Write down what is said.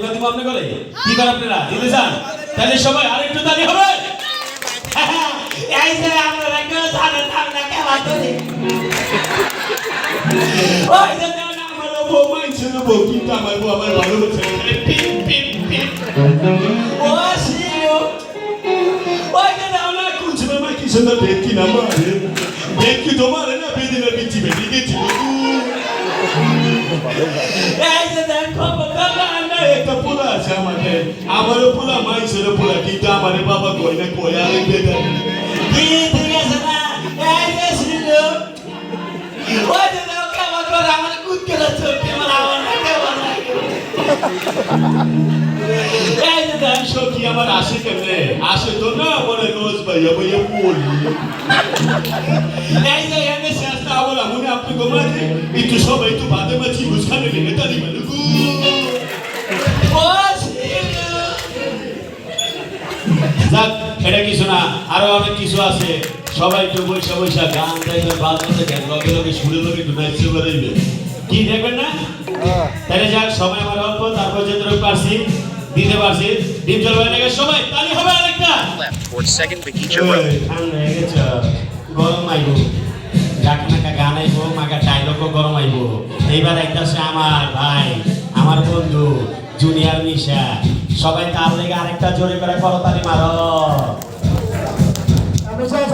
এগুলো দিব আপনি করে কি করেন আপনারা দিতে চান তাহলে সবাই আরেকটু তালি হবে এই যে আমরা কেউ জানেন আমরা খেলা করি ওই যে আমার বউ মাইছিল বউ কিন্তু আমার বউ আমার ভালোবাসে পিপ পিপ পিপ ও শিও ওই যে না কুছ না কি সুন্দর দেখি না মারে দেখি তোমার না বেদিনা বিচি বেদি গেছি এই যে দেখো বাবা না একটা পোলা আছে আমাদের আমারও পোলা মাইছিল পোলা কিন্তু আমার বাবা কই না কই আর বেদা কি ঠিক আছে না এই যে শিও ওই যে দেখো কেমন করে আমার কুদ করে চলতে আমার না কেমন এই যে দেখ সখী আমার আসে কেমনে আসে তো না বলে রোজ ভাইয়া ভাইয়া বলি এই যে এনে শেষটা আমার মনে আপনি গোমাতে একটু সবাই একটু বাদে মাছি বুঝখানে লেগে তালি মানে ও শিও যাক এটা কিছু না আরো অনেক কিছু আছে সবাই একটু বৈশা বৈশা গান দেখবে বাজনা দেখেন লগে লগে সুরে লগে একটু নাচতে বেরোইবে কি দেখবেন না তাহলে যাক সময় আমার অল্প তারপর যেটুকু পারছি দিতে পারছি ডিপ জলবায়ু থেকে সবাই তালি হবে আরেকটা second Vikicha road. ঠান্ডা হয়ে গেছে গরম আইব ডাকনাকা গান আইব মাগা ডাইলগও গরম আইব এইবার আইতাছে আমার ভাই আমার বন্ধু জুনিয়র মিশা সবাই তার লেগে আরেকটা জোরে করে করতালি মারো আমি চাই